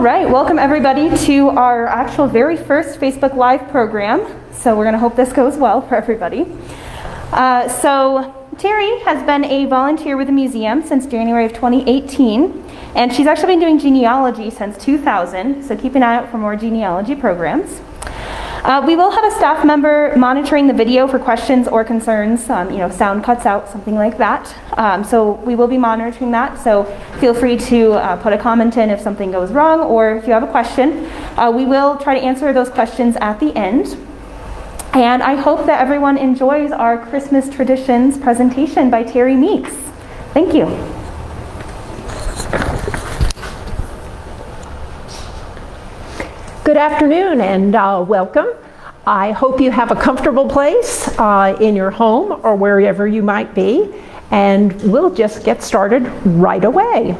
right, welcome everybody to our actual very first Facebook Live program. So we're going to hope this goes well for everybody. So Terry has been a volunteer with the museum since January of 2018, and she's actually been doing genealogy since 2000, so keep an eye out for more genealogy programs. We will have a staff member monitoring the video for questions or concerns, sound cuts out, something like that. So we will be monitoring that, so feel free to put a comment in if something goes wrong or if you have a question. We will try to answer those questions at the end. And I hope that everyone enjoys our Christmas traditions presentation by Terry Meeks. Thank you. Good afternoon and welcome. I hope you have a comfortable place in your home or wherever you might be, and we'll just get started right away.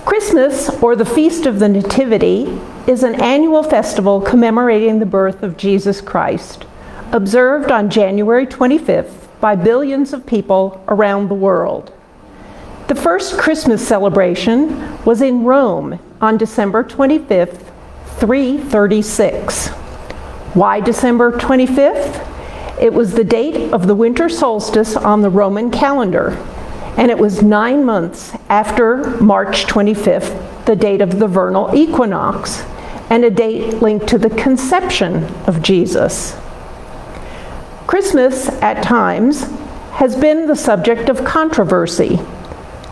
Christmas, or the Feast of the Nativity, is an annual festival commemorating the birth of Jesus Christ, observed on January 25th by billions of people around the world. The first Christmas celebration was in Rome on December 25th, 336. Why December 25th? It was the date of the winter solstice on the Roman calendar, and it was 9 months after March 25th, the date of the vernal equinox, and a date linked to the conception of Jesus. Christmas, at times, has been the subject of controversy.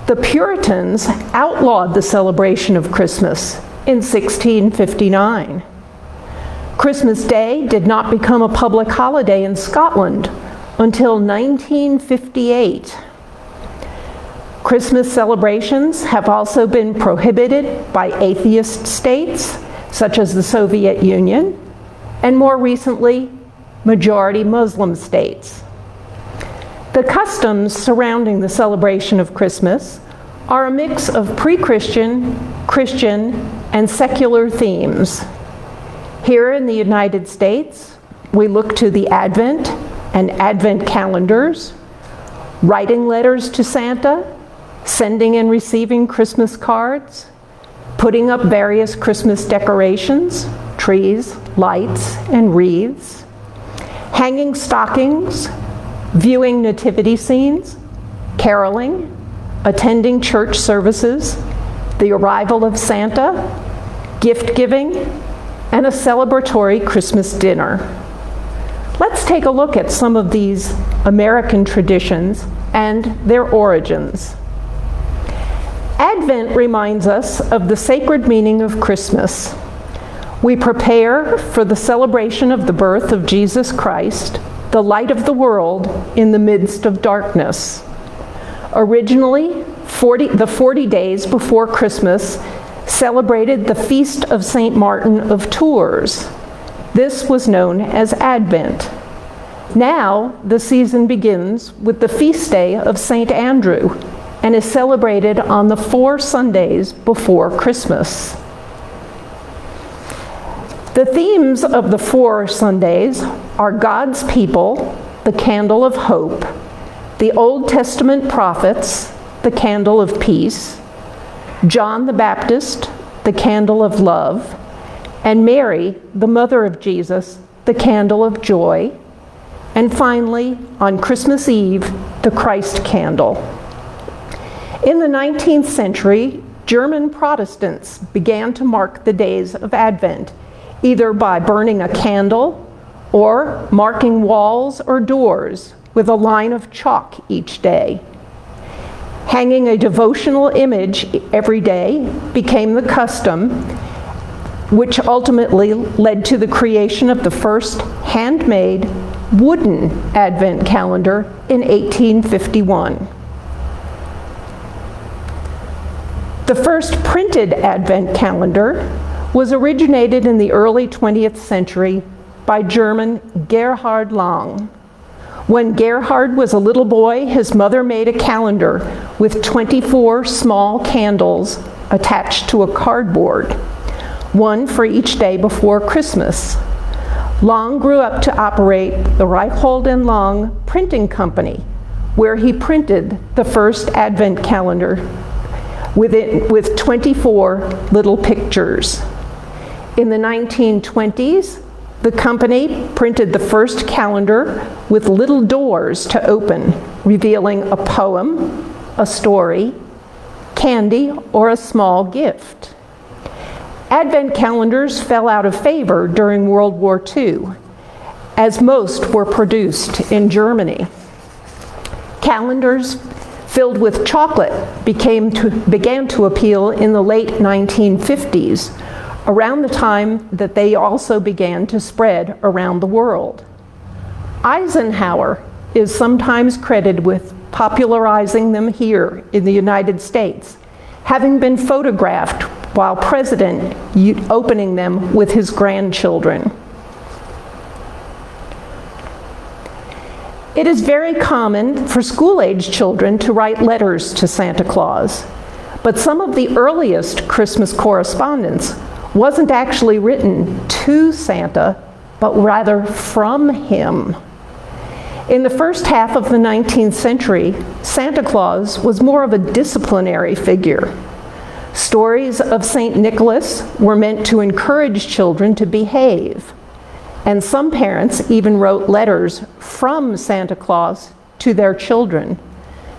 The Puritans outlawed the celebration of Christmas in 1659. Christmas Day did not become a public holiday in Scotland until 1958. Christmas celebrations have also been prohibited by atheist states, such as the Soviet Union, and more recently, majority Muslim states. The customs surrounding the celebration of Christmas are a mix of pre-Christian, Christian, and secular themes. Here in the United States, we look to the Advent and Advent calendars, writing letters to Santa, sending and receiving Christmas cards, putting up various Christmas decorations, trees, lights, and wreaths, hanging stockings, viewing nativity scenes, caroling, attending church services, the arrival of Santa, gift giving, and a celebratory Christmas dinner. Let's take a look at some of these American traditions and their origins. Advent reminds us of the sacred meaning of Christmas. We prepare for the celebration of the birth of Jesus Christ, the light of the world in the midst of darkness. Originally, the 40 days before Christmas celebrated the feast of St. Martin of Tours. This was known as Advent. Now, the season begins with the feast day of St. Andrew and is celebrated on the 4 Sundays before Christmas. The themes of the 4 Sundays are God's people, the candle of hope, the Old Testament prophets, the candle of peace, John the Baptist, the candle of love, and Mary, the mother of Jesus, the candle of joy, and finally, on Christmas Eve, the Christ candle. In the 19th century, German Protestants began to mark the days of Advent, either by burning a candle or marking walls or doors with a line of chalk each day. Hanging a devotional image every day became the custom, which ultimately led to the creation of the first handmade wooden Advent calendar in 1851. The first printed Advent calendar was originated in the early 20th century by German Gerhard Lang. When Gerhard was a little boy, his mother made a calendar with 24 small candles attached to a cardboard, one for each day before Christmas. Lang grew up to operate the Reichhold & Lang printing company, where he printed the first Advent calendar with 24 little pictures. In the 1920s, the company printed the first calendar with little doors to open, revealing a poem, a story, candy, or a small gift. Advent calendars fell out of favor during World War II, as most were produced in Germany. Calendars filled with chocolate began to appeal in the late 1950s, around the time that they also began to spread around the world. Eisenhower is sometimes credited with popularizing them here in the United States, having been photographed while president opening them with his grandchildren. It is very common for school-age children to write letters to Santa Claus, but some of the earliest Christmas correspondence wasn't actually written to Santa, but rather from him. In the first half of the 19th century, Santa Claus was more of a disciplinary figure. Stories of St. Nicholas were meant to encourage children to behave, and some parents even wrote letters from Santa Claus to their children,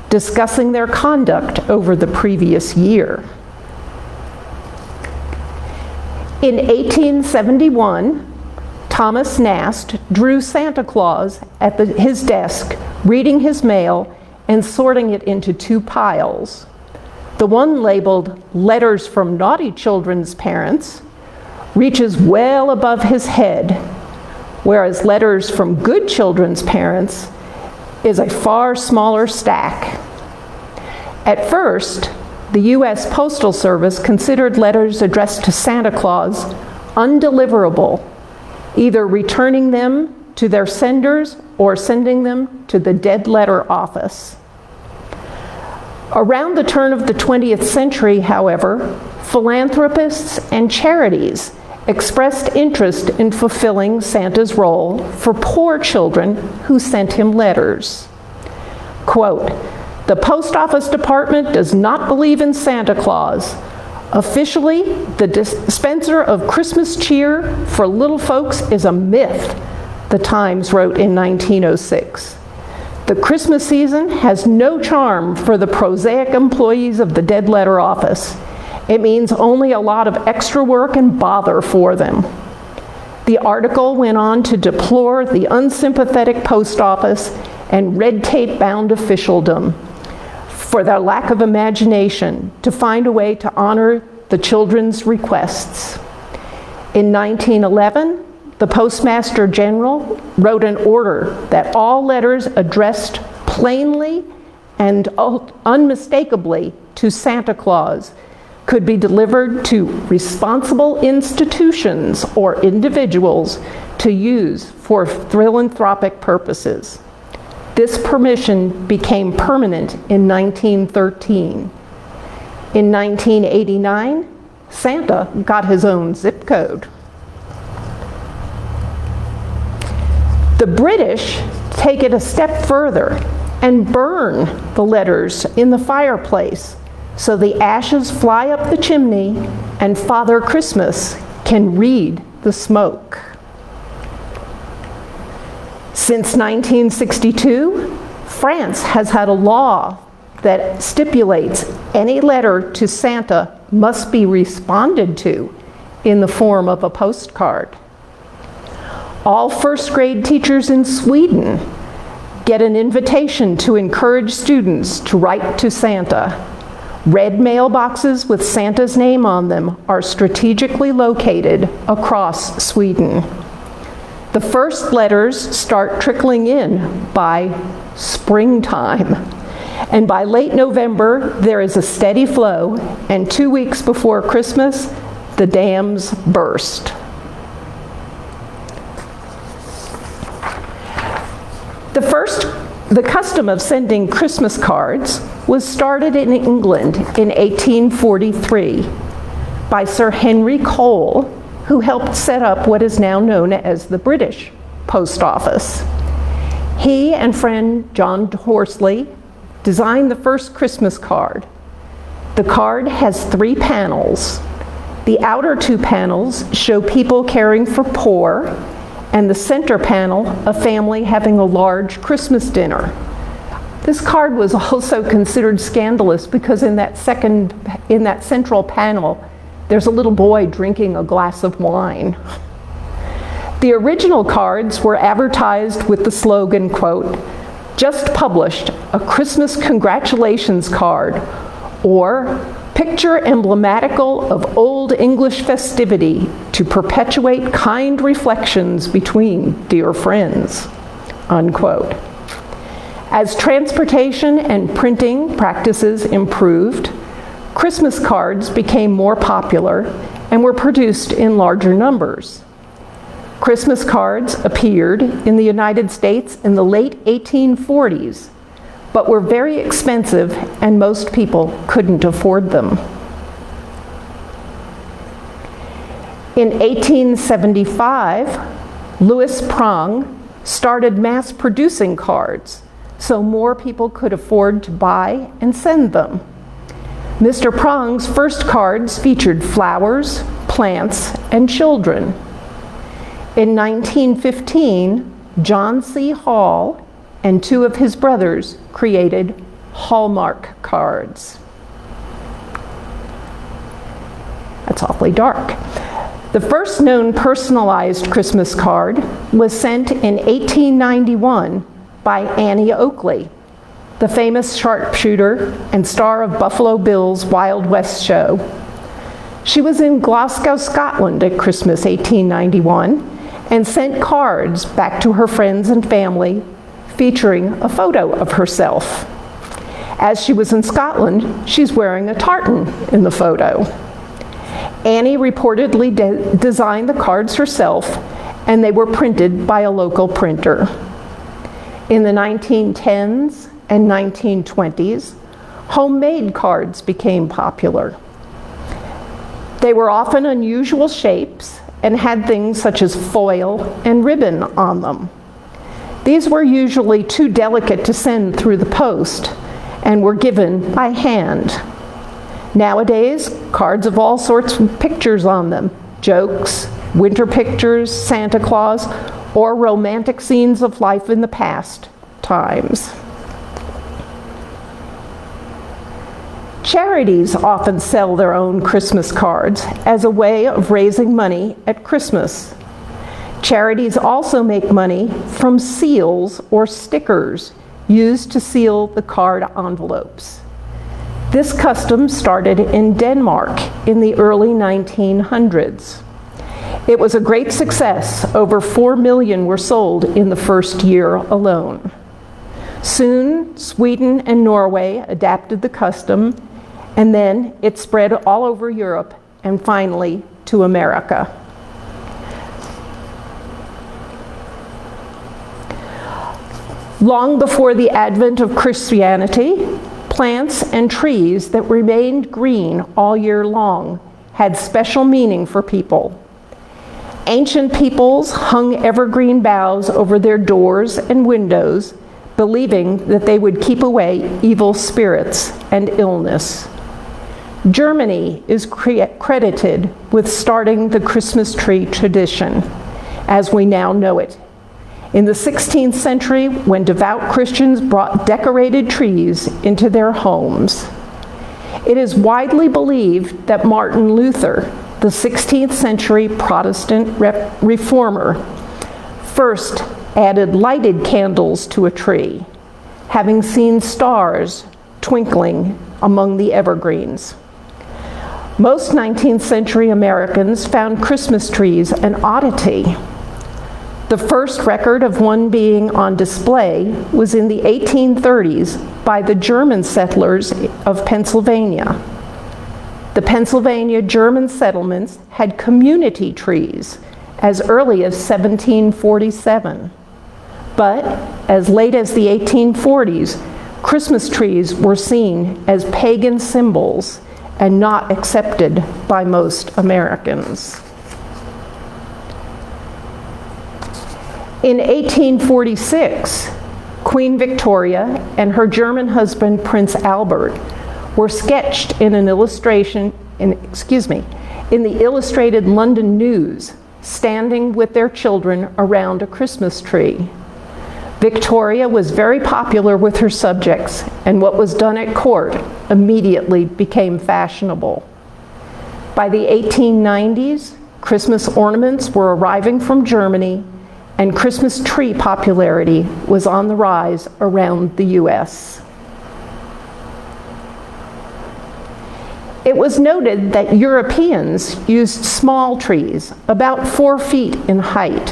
discussing their conduct over the previous year. In 1871, Thomas Nast drew Santa Claus at his desk, reading his mail and sorting it into two piles. The one labeled "Letters from Naughty Children's Parents" reaches well above his head, whereas "Letters from Good Children's Parents" is a far smaller stack. At first, the U.S. Postal Service considered letters addressed to Santa Claus undeliverable, either returning them to their senders or sending them to the dead letter office. Around the turn of the 20th century, however, philanthropists and charities expressed interest in fulfilling Santa's role for poor children who sent him letters. Quote, "The Post Office Department does not believe in Santa Claus. Officially, the dispenser of Christmas cheer for little folks is a myth," the Times wrote in 1906. "The Christmas season has no charm for the prosaic employees of the dead letter office. It means only a lot of extra work and bother for them." The article went on to deplore the unsympathetic post office and red tape-bound officialdom for their lack of imagination to find a way to honor the children's requests. In 1911, the Postmaster General wrote an order that all letters addressed plainly and unmistakably to Santa Claus could be delivered to responsible institutions or individuals to use for philanthropic purposes. This permission became permanent in 1913. In 1989, Santa got his own zip code. The British take it a step further and burn the letters in the fireplace so the ashes fly up the chimney and Father Christmas can read the smoke. Since 1962, France has had a law that stipulates any letter to Santa must be responded to in the form of a postcard. All first grade teachers in Sweden get an invitation to encourage students to write to Santa. Red mailboxes with Santa's name on them are strategically located across Sweden. The first letters start trickling in by springtime. And by late November, there is a steady flow, and 2 weeks before Christmas, the dams burst. The custom of sending Christmas cards was started in England in 1843 by Sir Henry Cole, who helped set up what is now known as the British Post Office. He and friend John Horsley designed the first Christmas card. The card has 3 panels. The outer 2 panels show people caring for poor, and the center panel, a family having a large Christmas dinner. This card was also considered scandalous because in that central panel, there's a little boy drinking a glass of wine. The original cards were advertised with the slogan, quote, "Just published, a Christmas congratulations card," or "Picture emblematical of Old English festivity to perpetuate kind reflections between dear friends," unquote. As transportation and printing practices improved, Christmas cards became more popular and were produced in larger numbers. Christmas cards appeared in the United States in the late 1840s, but were very expensive and most people couldn't afford them. In 1875, Louis Prang started mass producing cards so more people could afford to buy and send them. Mr. Prang's first cards featured flowers, plants, and children. In 1915, John C. Hall and 2 of his brothers created Hallmark cards. That's awfully dark. The first known personalized Christmas card was sent in 1891 by Annie Oakley, the famous sharpshooter and star of Buffalo Bill's Wild West show. She was in Glasgow, Scotland at Christmas 1891 and sent cards back to her friends and family featuring a photo of herself. As she was in Scotland, she's wearing a tartan in the photo. Annie reportedly designed the cards herself, and they were printed by a local printer. In the 1910s and 1920s, homemade cards became popular. They were often unusual shapes and had things such as foil and ribbon on them. These were usually too delicate to send through the post and were given by hand. Nowadays, cards of all sorts with pictures on them, jokes, winter pictures, Santa Claus, or romantic scenes of life in the past times. Charities often sell their own Christmas cards as a way of raising money at Christmas. Charities also make money from seals or stickers used to seal the card envelopes. This custom started in Denmark in the early 1900s. It was a great success. Over 4 million were sold in the first year alone. Soon, Sweden and Norway adapted the custom, and then it spread all over Europe and finally to America. Long before the advent of Christianity, plants and trees that remained green all year long had special meaning for people. Ancient peoples hung evergreen boughs over their doors and windows, believing that they would keep away evil spirits and illness. Germany is credited with starting the Christmas tree tradition, as we now know it. In the 16th century, when devout Christians brought decorated trees into their homes. It is widely believed that Martin Luther, the 16th century Protestant reformer, first added lighted candles to a tree, having seen stars twinkling among the evergreens. Most 19th century Americans found Christmas trees an oddity. The first record of one being on display was in the 1830s by the German settlers of Pennsylvania. The Pennsylvania German settlements had community trees as early as 1747. But as late as the 1840s, Christmas trees were seen as pagan symbols and not accepted by most Americans. In 1846, Queen Victoria and her German husband, Prince Albert, were sketched in an illustration, in the Illustrated London News, standing with their children around a Christmas tree. Victoria was very popular with her subjects, and what was done at court immediately became fashionable. By the 1890s, Christmas ornaments were arriving from Germany, and Christmas tree popularity was on the rise around the US. It was noted that Europeans used small trees, about 4 feet in height,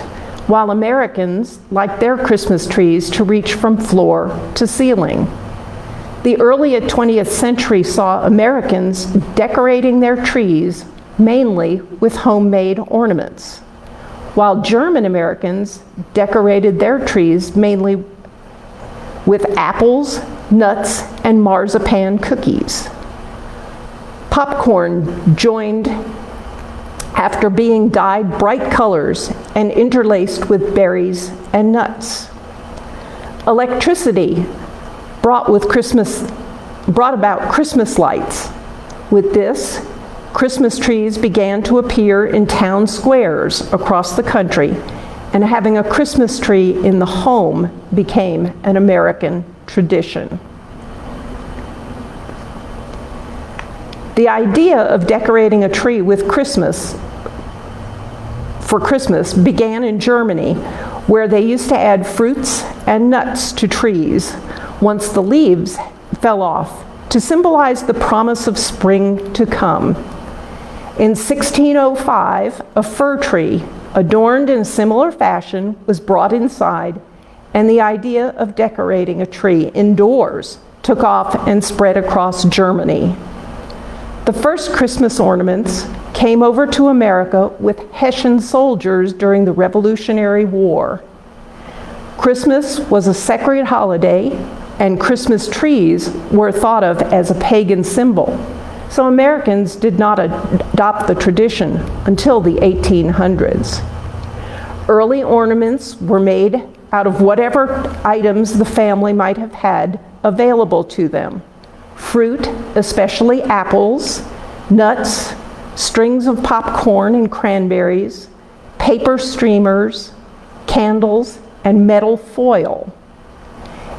while Americans liked their Christmas trees to reach from floor to ceiling. The early 20th century saw Americans decorating their trees mainly with homemade ornaments, while German Americans decorated their trees mainly with apples, nuts, and marzipan cookies. Popcorn joined after being dyed bright colors and interlaced with berries and nuts. Electricity brought about Christmas lights. With this, Christmas trees began to appear in town squares across the country, and having a Christmas tree in the home became an American tradition. The idea of decorating a tree with for Christmas began in Germany, where they used to add fruits and nuts to trees once the leaves fell off to symbolize the promise of spring to come. In 1605, a fir tree adorned in a similar fashion was brought inside, and the idea of decorating a tree indoors took off and spread across Germany. The first Christmas ornaments came over to America with Hessian soldiers during the Revolutionary War. Christmas was a sacred holiday, and Christmas trees were thought of as a pagan symbol, so Americans did not adopt the tradition until the 1800s. Early ornaments were made out of whatever items the family might have had available to them. Fruit, especially apples, nuts, strings of popcorn and cranberries, paper streamers, candles, and metal foil.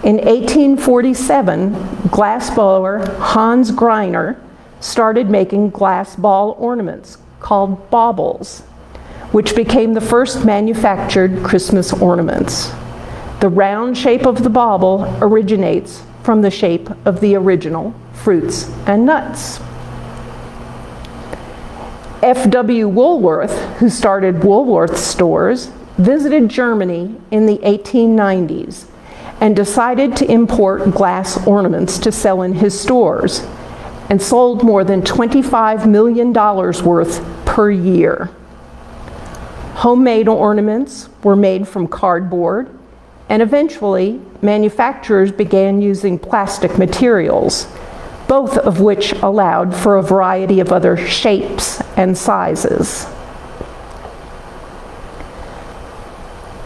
In 1847, glassblower Hans Greiner started making glass ball ornaments called baubles, which became the first manufactured Christmas ornaments. The round shape of the bauble originates from the shape of the original fruits and nuts. F.W. Woolworth, who started Woolworth stores, visited Germany in the 1890s and decided to import glass ornaments to sell in his stores, and sold more than $25 million worth per year. Homemade ornaments were made from cardboard, and eventually manufacturers began using plastic materials, both of which allowed for a variety of other shapes and sizes.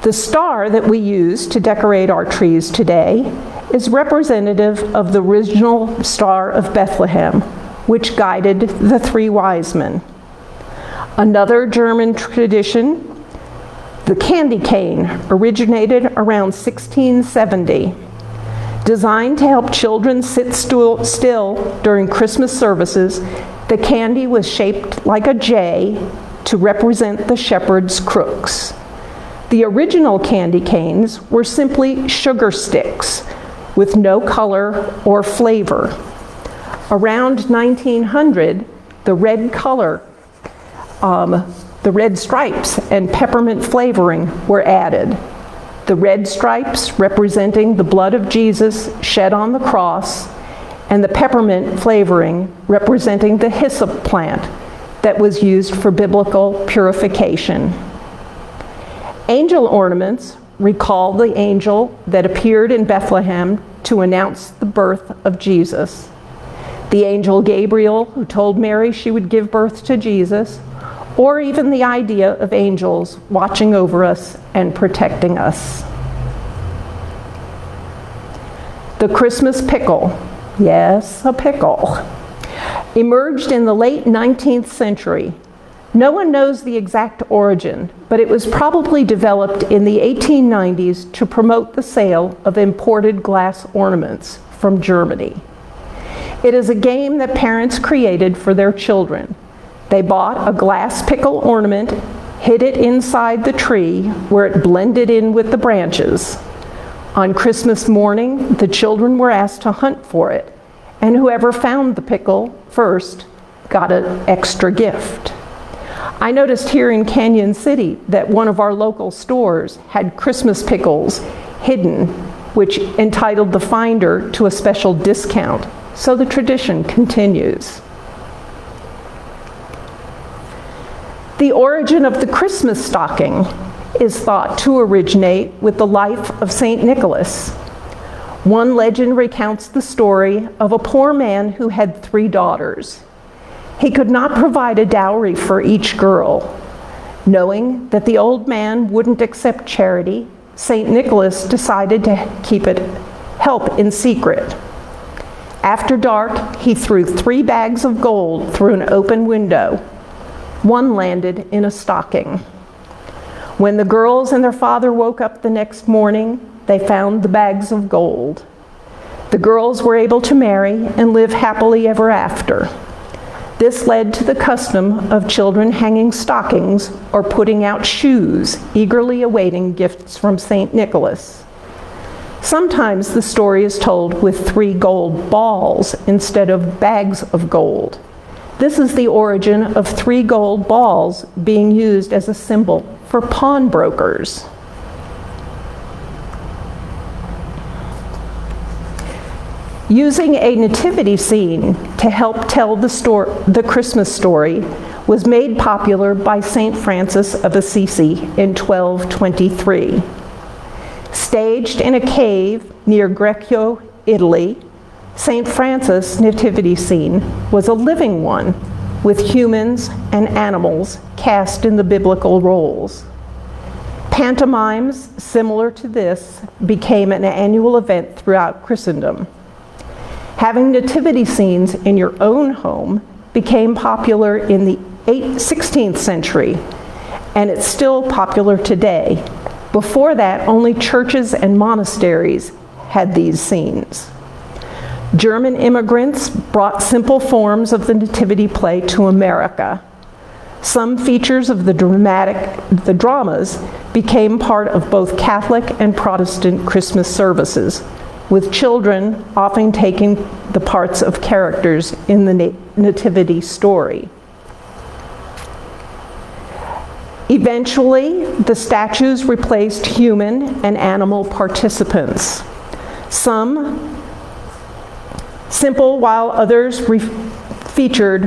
The star that we use to decorate our trees today is representative of the original Star of Bethlehem, which guided the 3 wise men. Another German tradition, the candy cane, originated around 1670. Designed to help children sit still during Christmas services, the candy was shaped like a J to represent the shepherd's crooks. The original candy canes were simply sugar sticks with no color or flavor. Around 1900, the red color, the red stripes and peppermint flavoring were added. The red stripes representing the blood of Jesus shed on the cross, and the peppermint flavoring representing the hyssop plant that was used for biblical purification. Angel ornaments recall the angel that appeared in Bethlehem to announce the birth of Jesus. The angel Gabriel, who told Mary she would give birth to Jesus, or even the idea of angels watching over us and protecting us. The Christmas pickle, yes, a pickle, emerged in the late 19th century. No one knows the exact origin, but it was probably developed in the 1890s to promote the sale of imported glass ornaments from Germany. It is a game that parents created for their children. They bought a glass pickle ornament, hid it inside the tree where it blended in with the branches. On Christmas morning, the children were asked to hunt for it, and whoever found the pickle first got an extra gift. I noticed here in Canyon City that one of our local stores had Christmas pickles hidden, which entitled the finder to a special discount. So the tradition continues. The origin of the Christmas stocking is thought to originate with the life of St. Nicholas. One legend recounts the story of a poor man who had 3 daughters. He could not provide a dowry for each girl. Knowing that the old man wouldn't accept charity, St. Nicholas decided to help in secret. After dark, he threw 3 bags of gold through an open window. One landed in a stocking. When the girls and their father woke up the next morning, they found the bags of gold. The girls were able to marry and live happily ever after. This led to the custom of children hanging stockings or putting out shoes, eagerly awaiting gifts from St. Nicholas. Sometimes the story is told with 3 gold balls instead of bags of gold. This is the origin of 3 gold balls being used as a symbol for pawnbrokers. Using a nativity scene to help tell the Christmas story was made popular by St. Francis of Assisi in 1223. Staged in a cave near Greccio, Italy, St. Francis' nativity scene was a living one with humans and animals cast in the biblical roles. Pantomimes similar to this became an annual event throughout Christendom. Having nativity scenes in your own home became popular in the 16th century, and it's still popular today. Before that, only churches and monasteries had these scenes. German immigrants brought simple forms of the nativity play to America. Some features of the dramas became part of both Catholic and Protestant Christmas services, with children often taking the parts of characters in the nativity story. Eventually, the statues replaced human and animal participants. Some simple, while others featured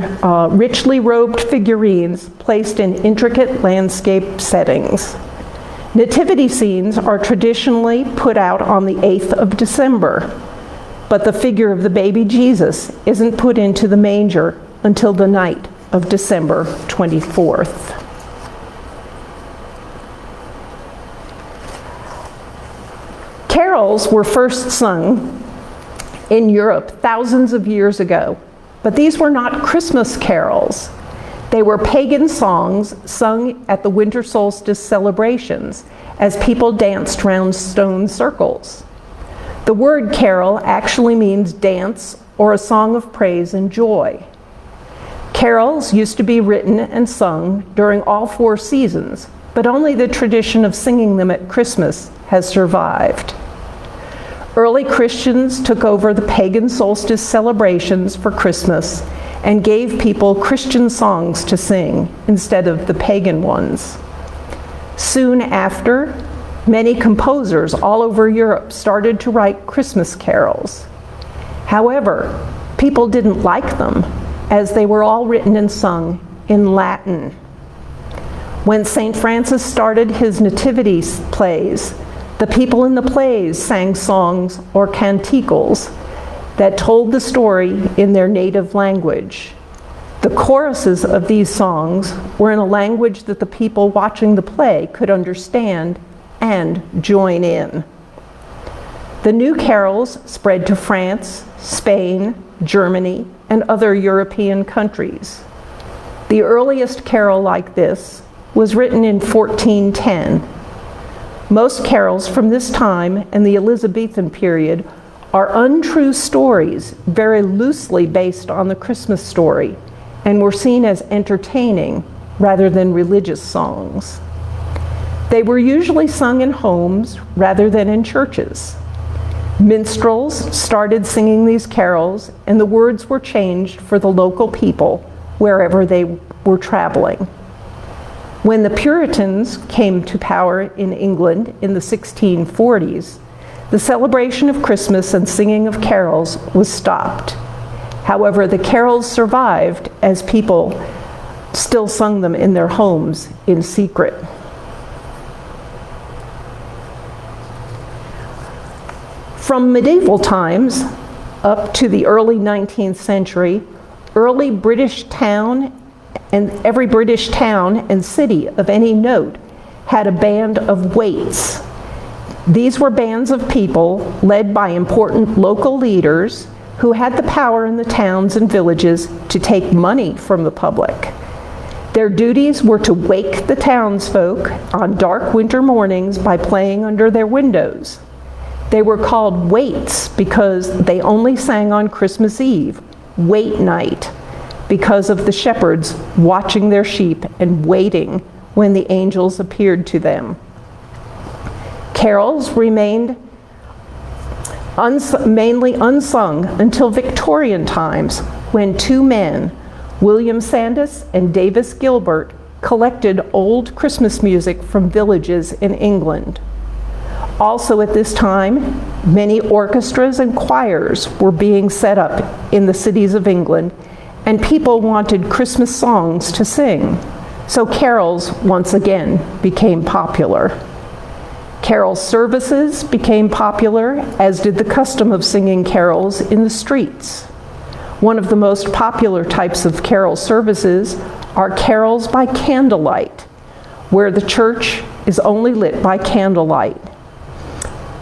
richly robed figurines placed in intricate landscape settings. Nativity scenes are traditionally put out on the 8th of December, but the figure of the baby Jesus isn't put into the manger until the night of December 24th. Carols were first sung in Europe thousands of years ago, but these were not Christmas carols. They were pagan songs sung at the winter solstice celebrations as people danced round stone circles. The word carol actually means dance or a song of praise and joy. Carols used to be written and sung during all 4 seasons, but only the tradition of singing them at Christmas has survived. Early Christians took over the pagan solstice celebrations for Christmas and gave people Christian songs to sing instead of the pagan ones. Soon after, many composers all over Europe started to write Christmas carols. However, people didn't like them as they were all written and sung in Latin. When St. Francis started his nativity plays, the people in the plays sang songs or canticles that told the story in their native language. The choruses of these songs were in a language that the people watching the play could understand and join in. The new carols spread to France, Spain, Germany, and other European countries. The earliest carol like this was written in 1410. Most carols from this time and the Elizabethan period are untrue stories very loosely based on the Christmas story and were seen as entertaining rather than religious songs. They were usually sung in homes rather than in churches. Minstrels started singing these carols, and the words were changed for the local people wherever they were traveling. When the Puritans came to power in England in the 1640s, the celebration of Christmas and singing of carols was stopped. However, the carols survived as people still sung them in their homes in secret. From medieval times up to the early 19th century, every British town and city of any note had a band of waits. These were bands of people led by important local leaders who had the power in the towns and villages to take money from the public. Their duties were to wake the townsfolk on dark winter mornings by playing under their windows. They were called waits because they only sang on Christmas Eve, wait night, because of the shepherds watching their sheep and waiting when the angels appeared to them. Carols remained mainly unsung until Victorian times, when two men, William Sandys and Davis Gilbert, collected old Christmas music from villages in England. Also at this time, many orchestras and choirs were being set up in the cities of England, and people wanted Christmas songs to sing. So carols once again became popular. Carol services became popular, as did the custom of singing carols in the streets. One of the most popular types of carol services are carols by candlelight, where the church is only lit by candlelight.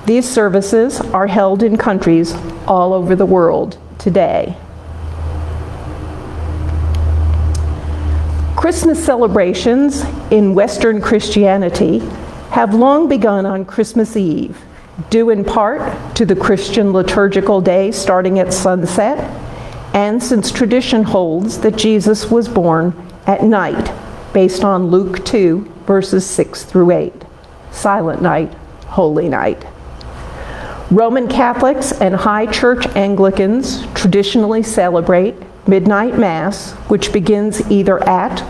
These services are held in countries all over the world today. Christmas celebrations in Western Christianity have long begun on Christmas Eve, due in part to the Christian liturgical day starting at sunset, and since tradition holds that Jesus was born at night, based on Luke 2, verses 6 through 8, Silent Night, Holy Night. Roman Catholics and High Church Anglicans traditionally celebrate Midnight Mass, which begins either at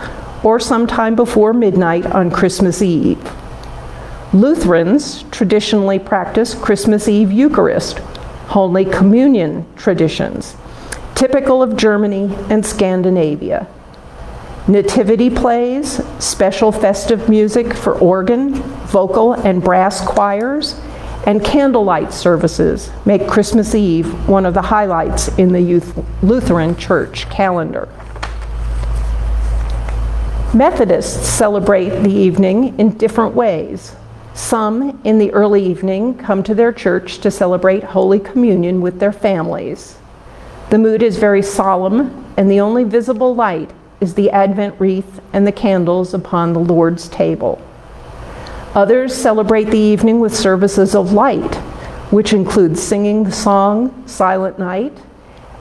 or sometime before midnight on Christmas Eve. Lutherans traditionally practice Christmas Eve Eucharist, Holy Communion traditions, typical of Germany and Scandinavia. Nativity plays, special festive music for organ, vocal, and brass choirs, and candlelight services make Christmas Eve one of the highlights in the Lutheran Church calendar. Methodists celebrate the evening in different ways. Some in the early evening come to their church to celebrate Holy Communion with their families. The mood is very solemn, and the only visible light is the Advent wreath and the candles upon the Lord's table. Others celebrate the evening with services of light, which include singing the song Silent Night,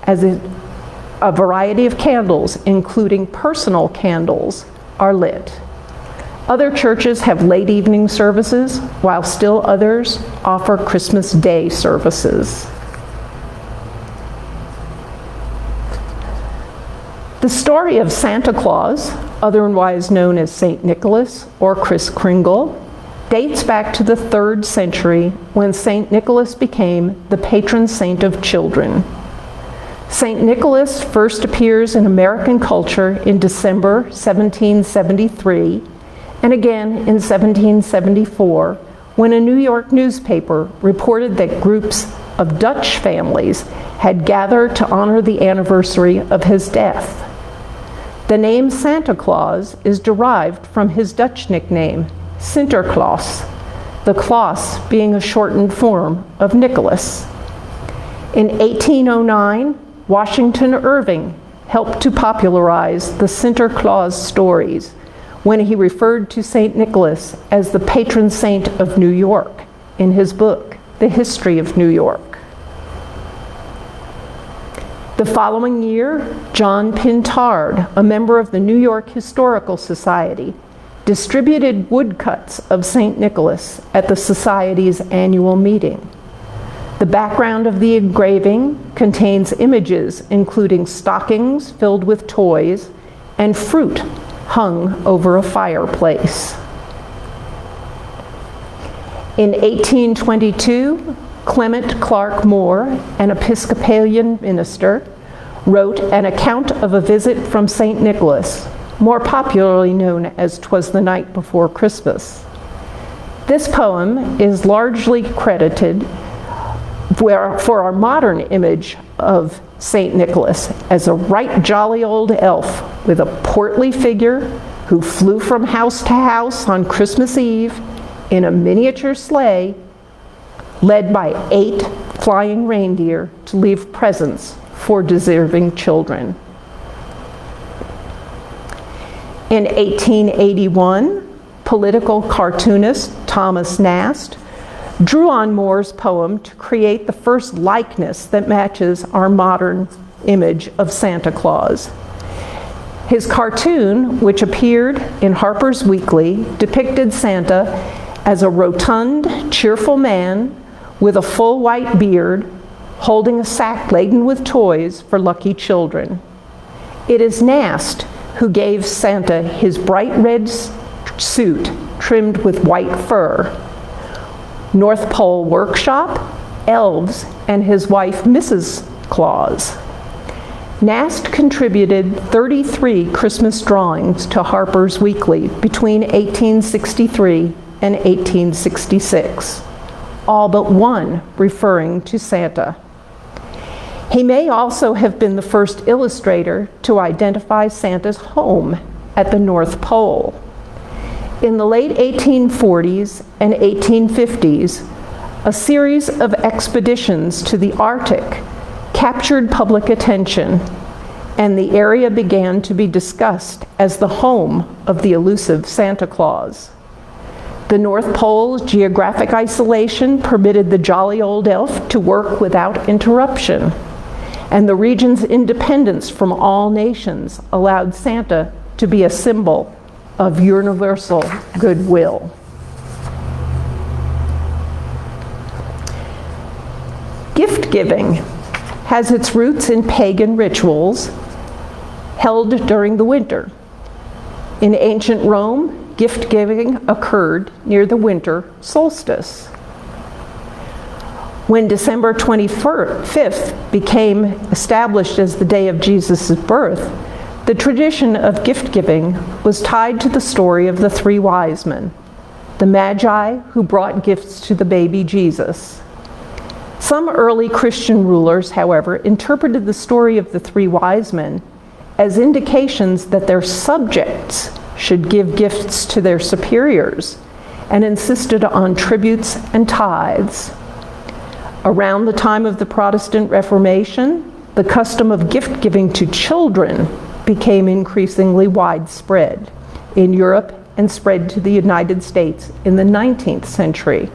as a variety of candles, including personal candles, are lit. Other churches have late evening services, while still others offer Christmas Day services. The story of Santa Claus, otherwise known as St. Nicholas or Kris Kringle, dates back to the 3rd century, when St. Nicholas became the patron saint of children. St. Nicholas first appears in American culture in December 1773, and again in 1774, when a New York newspaper reported that groups of Dutch families had gathered to honor the anniversary of his death. The name Santa Claus is derived from his Dutch nickname, Sinterklaas, the Klaus being a shortened form of Nicholas. In 1809, Washington Irving helped to popularize the Sinterklaas stories when he referred to St. Nicholas as the patron saint of New York in his book, The History of New York. The following year, John Pintard, a member of the New York Historical Society, distributed woodcuts of St. Nicholas at the Society's annual meeting. The background of the engraving contains images including stockings filled with toys and fruit hung over a fireplace. In 1822, Clement Clark Moore, an Episcopalian minister, wrote an account of a visit from St. Nicholas, more popularly known as "'Twas the Night Before Christmas." This poem is largely credited for our modern image of St. Nicholas as a right jolly old elf with a portly figure who flew from house to house on Christmas Eve in a miniature sleigh led by 8 flying reindeer to leave presents for deserving children. In 1881, political cartoonist Thomas Nast drew on Moore's poem to create the first likeness that matches our modern image of Santa Claus. His cartoon, which appeared in Harper's Weekly, depicted Santa as a rotund, cheerful man with a full white beard, holding a sack laden with toys for lucky children. It is Nast who gave Santa his bright red suit trimmed with white fur. North Pole Workshop, Elves, and his wife Mrs. Claus. Nast contributed 33 Christmas drawings to Harper's Weekly between 1863 and 1866, all but one referring to Santa. He may also have been the first illustrator to identify Santa's home at the North Pole. In the late 1840s and 1850s, a series of expeditions to the Arctic captured public attention, and the area began to be discussed as the home of the elusive Santa Claus. The North Pole's geographic isolation permitted the jolly old elf to work without interruption, and the region's independence from all nations allowed Santa to be a symbol of universal goodwill. Gift giving has its roots in pagan rituals held during the winter. In ancient Rome, gift giving occurred near the winter solstice. When December 25th became established as the day of Jesus' birth, the tradition of gift giving was tied to the story of the 3 wise men, the Magi who brought gifts to the baby Jesus. Some early Christian rulers, however, interpreted the story of the 3 wise men as indications that their subjects should give gifts to their superiors and insisted on tributes and tithes. Around the time of the Protestant Reformation, the custom of gift giving to children became increasingly widespread in Europe and spread to the United States in the 19th century.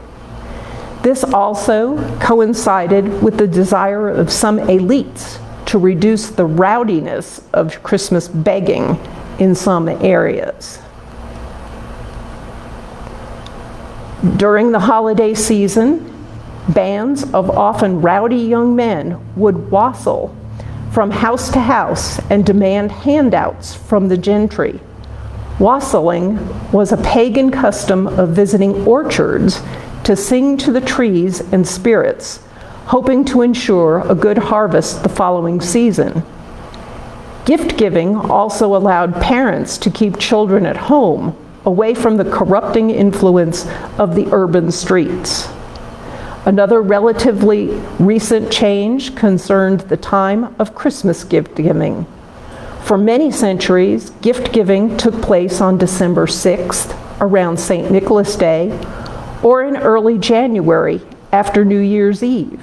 This also coincided with the desire of some elites to reduce the rowdiness of Christmas begging in some areas. During the holiday season, bands of often rowdy young men would wassail from house to house and demand handouts from the gentry. Wassailing was a pagan custom of visiting orchards to sing to the trees and spirits, hoping to ensure a good harvest the following season. Gift giving also allowed parents to keep children at home, away from the corrupting influence of the urban streets. Another relatively recent change concerned the time of Christmas gift giving. For many centuries, gift giving took place on December 6th, around St. Nicholas Day, or in early January after New Year's Eve.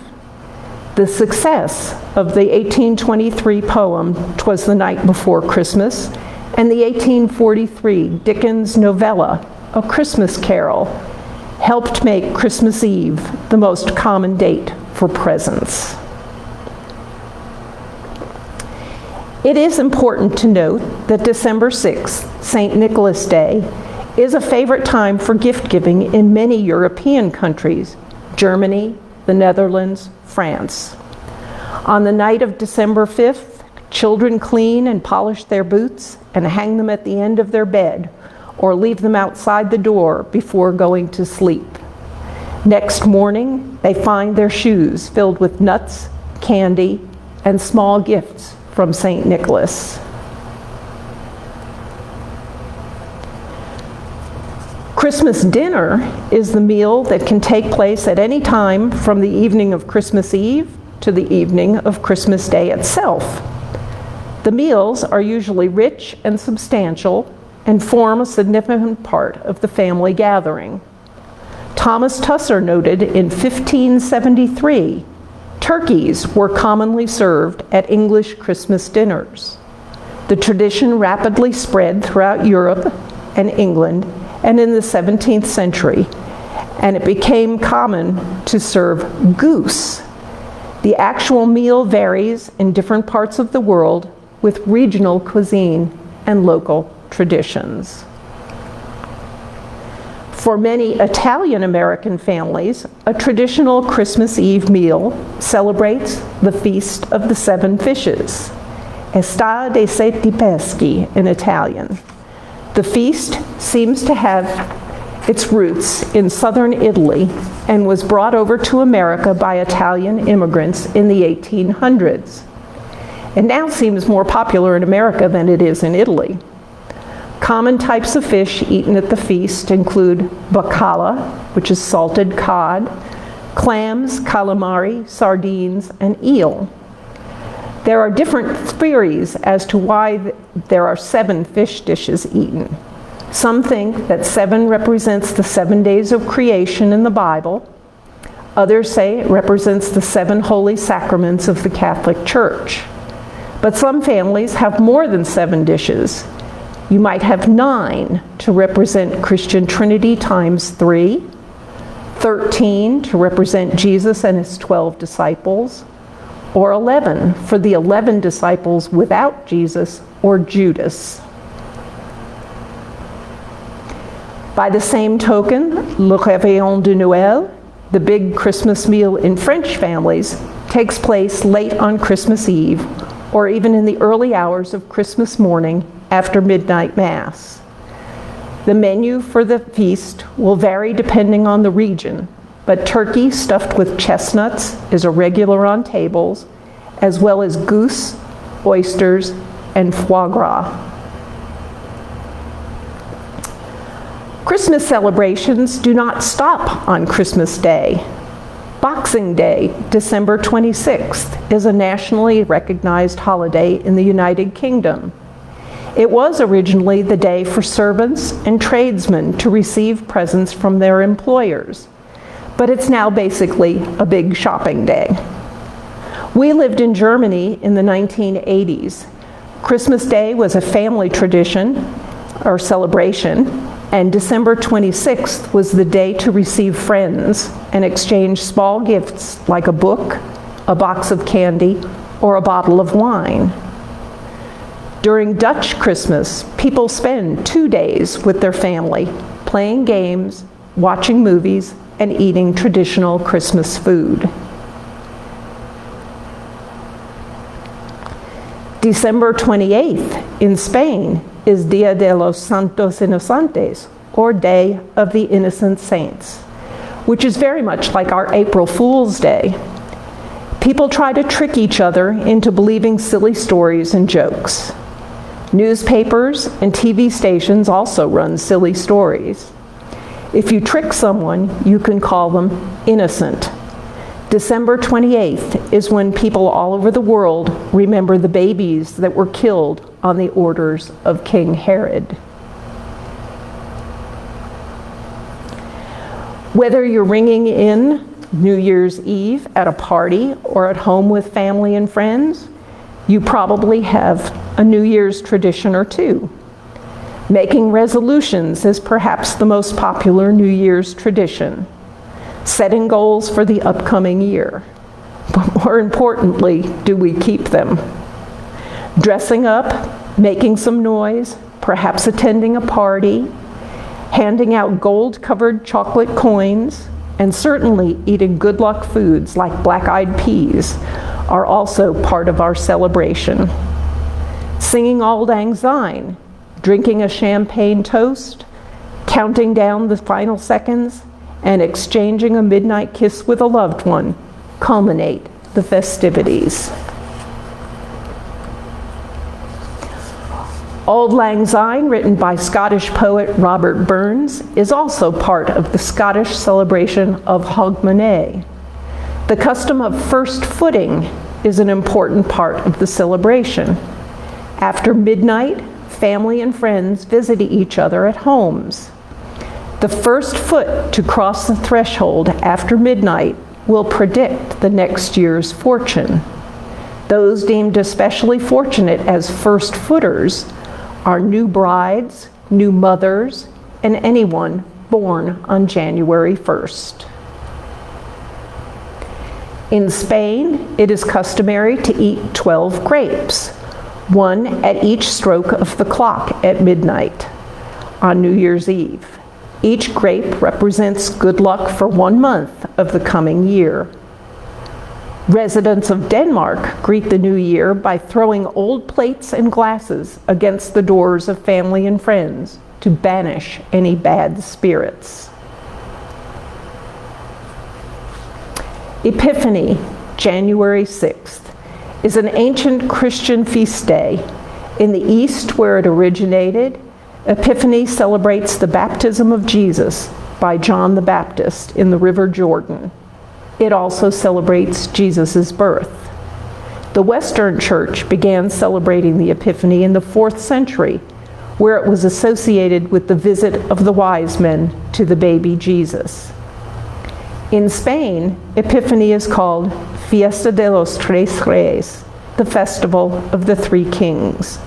The success of the 1823 poem, "'Twas the Night Before Christmas," and the 1843 Dickens novella, A Christmas Carol, helped make Christmas Eve the most common date for presents. It is important to note that December 6th, St. Nicholas Day, is a favorite time for gift giving in many European countries, Germany, the Netherlands, France. On the night of December 5th, children clean and polish their boots and hang them at the end of their bed or leave them outside the door before going to sleep. Next morning, they find their shoes filled with nuts, candy, and small gifts from St. Nicholas. Christmas dinner is the meal that can take place at any time from the evening of Christmas Eve to the evening of Christmas Day itself. The meals are usually rich and substantial and form a significant part of the family gathering. Thomas Tusser noted in 1573, turkeys were commonly served at English Christmas dinners. The tradition rapidly spread throughout Europe and England and in the 17th century, and it became common to serve goose. The actual meal varies in different parts of the world with regional cuisine and local traditions. For many Italian-American families, a traditional Christmas Eve meal celebrates the Feast of the Seven Fishes, Festa dei Sette Pesci in Italian. The feast seems to have its roots in southern Italy and was brought over to America by Italian immigrants in the 1800s. It now seems more popular in America than it is in Italy. Common types of fish eaten at the feast include bacala, which is salted cod, clams, calamari, sardines, and eel. There are different theories as to why there are 7 fish dishes eaten. Some think that 7 represents the 7 days of creation in the Bible. Others say it represents the 7 holy sacraments of the Catholic Church. But some families have more than 7 dishes. You might have 9 to represent Christian Trinity times 3, 13 to represent Jesus and his 12 disciples, or 11 for the 11 disciples without Jesus or Judas. By the same token, le réveillon de Noël, the big Christmas meal in French families, takes place late on Christmas Eve or even in the early hours of Christmas morning after midnight Mass. The menu for the feast will vary depending on the region, but turkey stuffed with chestnuts is a regular on tables, as well as goose, oysters, and foie gras. Christmas celebrations do not stop on Christmas Day. Boxing Day, December 26th, is a nationally recognized holiday in the United Kingdom. It was originally the day for servants and tradesmen to receive presents from their employers, but it's now basically a big shopping day. We lived in Germany in the 1980s. Christmas Day was a family tradition or celebration, and December 26th was the day to receive friends and exchange small gifts like a book, a box of candy, or a bottle of wine. During Dutch Christmas, people spend 2 days with their family, playing games, watching movies, and eating traditional Christmas food. December 28th in Spain is Dia de los Santos Inocentes, or Day of the Innocent Saints, which is very much like our April Fool's Day. People try to trick each other into believing silly stories and jokes. Newspapers and TV stations also run silly stories. If you trick someone, you can call them innocent. December 28th is when people all over the world remember the babies that were killed on the orders of King Herod. Whether you're ringing in New Year's Eve at a party or at home with family and friends, you probably have a New Year's tradition or two. Making resolutions is perhaps the most popular New Year's tradition. Setting goals for the upcoming year. But more importantly, do we keep them? Dressing up, making some noise, perhaps attending a party, handing out gold-covered chocolate coins, and certainly eating good luck foods like black-eyed peas are also part of our celebration. Singing Auld Lang Syne, drinking a champagne toast, counting down the final seconds, and exchanging a midnight kiss with a loved one culminate the festivities. Auld Lang Syne, written by Scottish poet Robert Burns, is also part of the Scottish celebration of Hogmanay. The custom of first footing is an important part of the celebration. After midnight, family and friends visit each other at homes. The first foot to cross the threshold after midnight will predict the next year's fortune. Those deemed especially fortunate as first footers are new brides, new mothers, and anyone born on January 1st. In Spain, it is customary to eat 12 grapes, one at each stroke of the clock at midnight on New Year's Eve. Each grape represents good luck for 1 month of the coming year. Residents of Denmark greet the new year by throwing old plates and glasses against the doors of family and friends to banish any bad spirits. Epiphany, January 6th, is an ancient Christian feast day. In the East, where it originated, Epiphany celebrates the baptism of Jesus by John the Baptist in the River Jordan. It also celebrates Jesus' birth. The Western Church began celebrating the Epiphany in the 4th century, where it was associated with the visit of the wise men to the baby Jesus. In Spain, Epiphany is called Fiesta de los Tres Reyes, the Festival of the Three Kings,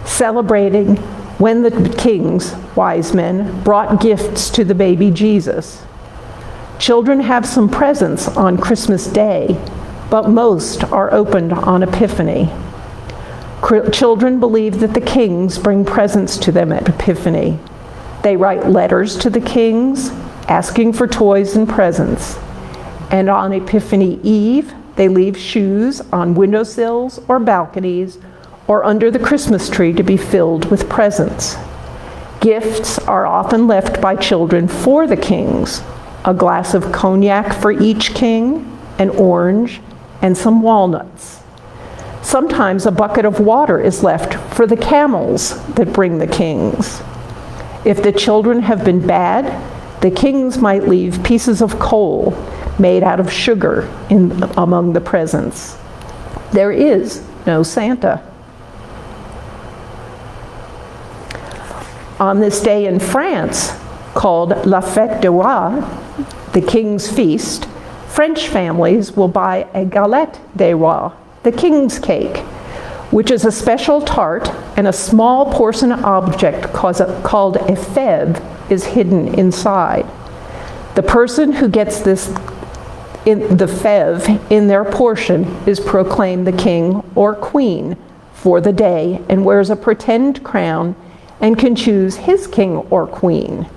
celebrating when the kings, wise men, brought gifts to the baby Jesus. Children have some presents on Christmas Day, but most are opened on Epiphany. Children believe that the kings bring presents to them at Epiphany. They write letters to the kings, asking for toys and presents. And on Epiphany Eve, they leave shoes on windowsills or balconies or under the Christmas tree to be filled with presents. Gifts are often left by children for the kings: a glass of cognac for each king, an orange, and some walnuts. Sometimes a bucket of water is left for the camels that bring the kings. If the children have been bad, the kings might leave pieces of coal made out of sugar among the presents. There is no Santa. On this day in France, called La Fête du Roi, the King's Feast, French families will buy a galette des rois, the king's cake, which is a special tart, and a small porcelain object called a fève is hidden inside. The person who gets the fève in their portion is proclaimed the king or queen for the day and wears a pretend crown and can choose his king or queen.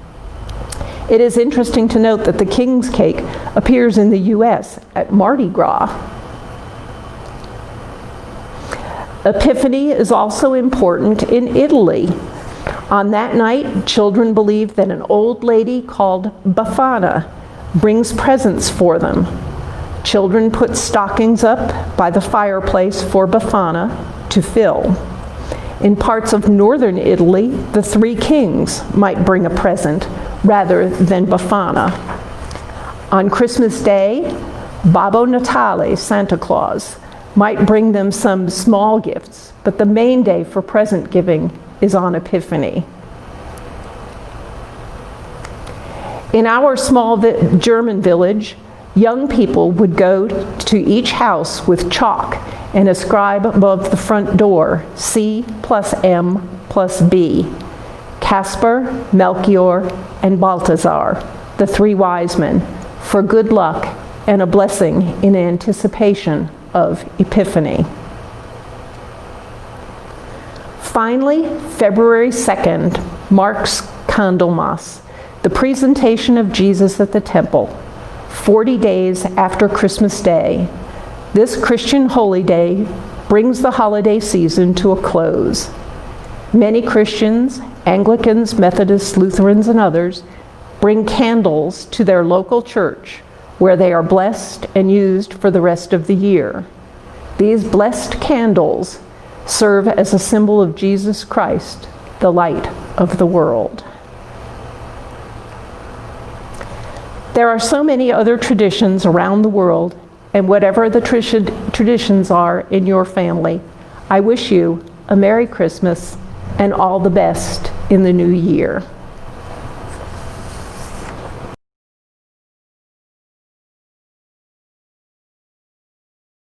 It is interesting to note that the king's cake appears in the US at Mardi Gras. Epiphany is also important in Italy. On that night, children believe that an old lady called Befana brings presents for them. Children put stockings up by the fireplace for Befana to fill. In parts of northern Italy, the three kings might bring a present rather than Befana. On Christmas Day, Babbo Natale, Santa Claus, might bring them some small gifts, but the main day for present giving is on Epiphany. In our small German village, young people would go to each house with chalk and inscribe above the front door C plus M plus B, Caspar, Melchior, and Balthasar, the three wise men, for good luck and a blessing in anticipation of Epiphany. Finally, February 2nd marks Candlemas, the presentation of Jesus at the temple, 40 days after Christmas Day. This Christian holy day brings the holiday season to a close. Many Christians, Anglicans, Methodists, Lutherans, and others bring candles to their local church where they are blessed and used for the rest of the year. These blessed candles serve as a symbol of Jesus Christ, the light of the world. There are so many other traditions around the world, and whatever the traditions are in your family, I wish you a Merry Christmas and all the best in the new year.